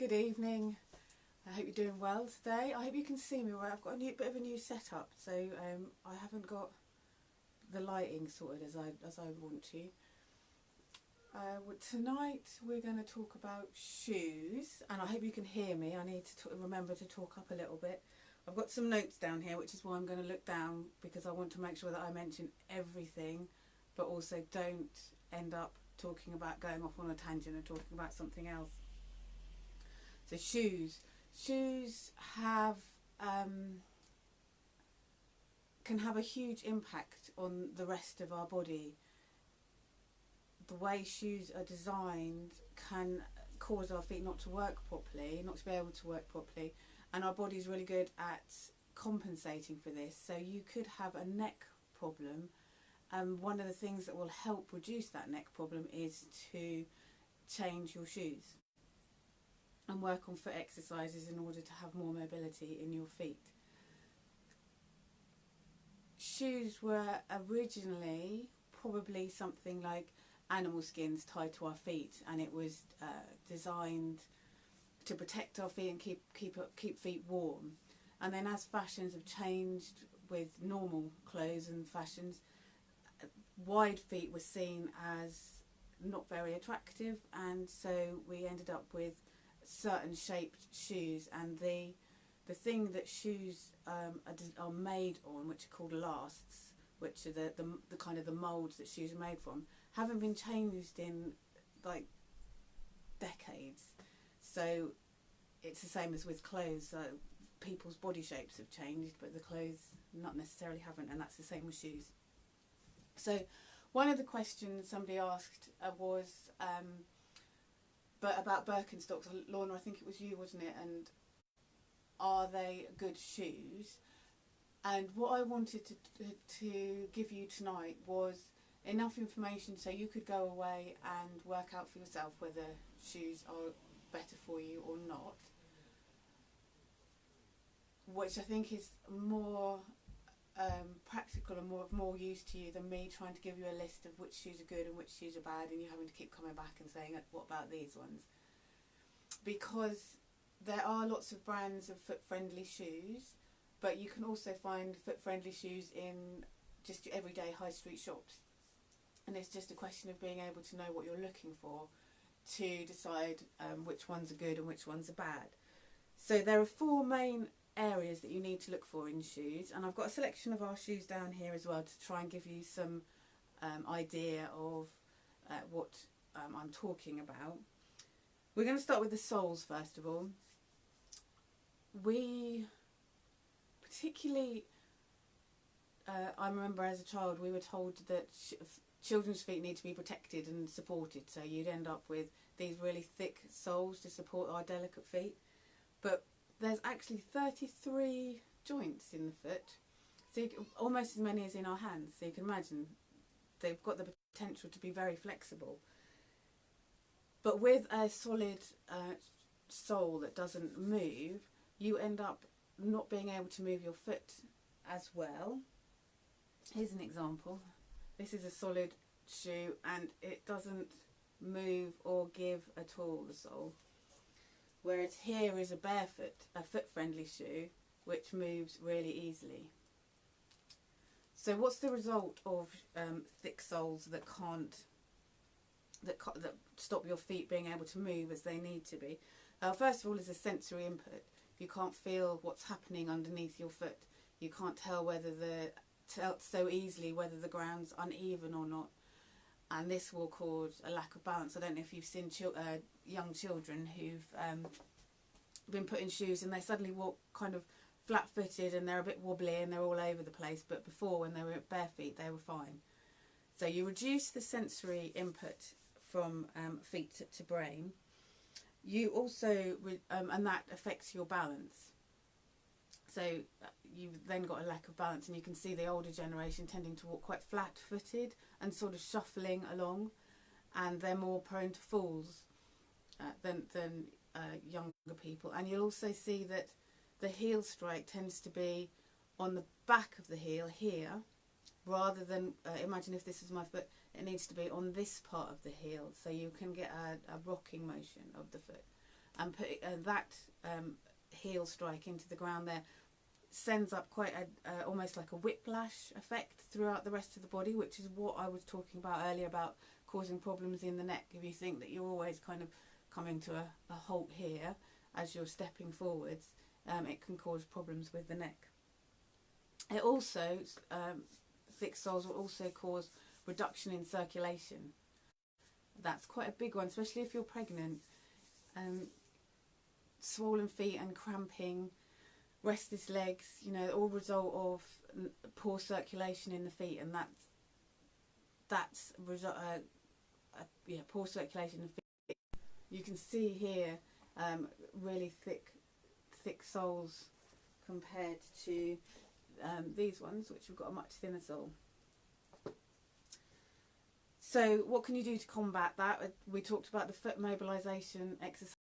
good evening. I hope you're doing well today. I hope you can see me right. I've got a bit of a new setup, so I haven't got the lighting sorted as I want to. Tonight we're going to talk about shoes, and I hope you can hear me. I need to remember to talk up a little bit. I've got some notes down here, which is why I'm going to look down, because I want to make sure that I mention everything, but also don't end up talking about going off on a tangent and talking about something else. So shoes have can have a huge impact on the rest of our body. The way shoes are designed can cause our feet not to work properly, not to be able to work properly, and our body's really good at compensating for this. So you could have a neck problem. One of the things that will help reduce that neck problem is to change your shoes and work on foot exercises in order to have more mobility in your feet. Shoes were originally probably something like animal skins tied to our feet, and it was designed to protect our feet and keep feet warm. And then as fashions have changed with normal clothes and fashions, wide feet were seen as not very attractive, and so we ended up with certain shaped shoes. And the thing that shoes are made on, which are called lasts, which are the kind of the moulds that shoes are made from, haven't been changed in like decades. So it's the same as with clothes. People's body shapes have changed, but the clothes not necessarily haven't, and that's the same with shoes. So one of the questions somebody asked was but about Birkenstocks. Lorna, I think it was you, wasn't it? And are they good shoes? And what I wanted to give you tonight was enough information so you could go away and work out for yourself whether shoes are better for you or not, which I think is more practical and more use to you than me trying to give you a list of which shoes are good and which shoes are bad, and you having to keep coming back and saying, what about these ones? Because there are lots of brands of foot-friendly shoes, but you can also find foot-friendly shoes in just your everyday high street shops. And it's just a question of being able to know what you're looking for to decide which ones are good and which ones are bad. So there are four main areas that you need to look for in shoes, and I've got a selection of our shoes down here as well to try and give you some idea of what I'm talking about. We're going to start with the soles first of all. We particularly, I remember as a child we were told that children's feet need to be protected and supported, so you'd end up with these really thick soles to support our delicate feet. But there's actually 33 joints in the foot, so almost as many as in our hands. So you can imagine they've got the potential to be very flexible. But with a solid sole that doesn't move, you end up not being able to move your foot as well. Here's an example. This is a solid shoe and it doesn't move or give at all, the sole. Whereas here is a foot-friendly shoe, which moves really easily. So what's the result of thick soles that stop your feet being able to move as they need to be? First of all is a sensory input. You can't feel what's happening underneath your foot. You can't tell so easily whether the ground's uneven or not. And this will cause a lack of balance. I don't know if you've seen young children who've been put in shoes and they suddenly walk kind of flat-footed and they're a bit wobbly and they're all over the place, but before, when they were bare feet, they were fine. So you reduce the sensory input from feet to brain. You also, and that affects your balance. So you've then got a lack of balance, and you can see the older generation tending to walk quite flat-footed and sort of shuffling along, and they're more prone to falls than younger people. And you'll also see that the heel strike tends to be on the back of the heel here, rather than, imagine if this is my foot, it needs to be on this part of the heel, so you can get a rocking motion of the foot. and put that heel strike into the ground there sends up quite a almost like a whiplash effect throughout the rest of the body, which is what I was talking about earlier about causing problems in the neck. If you think that you're always kind of coming to a halt here as you're stepping forwards, it can cause problems with the neck. It also, thick soles will also cause reduction in circulation. That's quite a big one, especially if you're pregnant. Swollen feet and cramping, restless legs, you know, all result of poor circulation in the feet, and that's poor circulation in the feet. You can see here really thick soles compared to these ones, which have got a much thinner sole. So what can you do to combat that? We talked about the foot mobilisation exercise.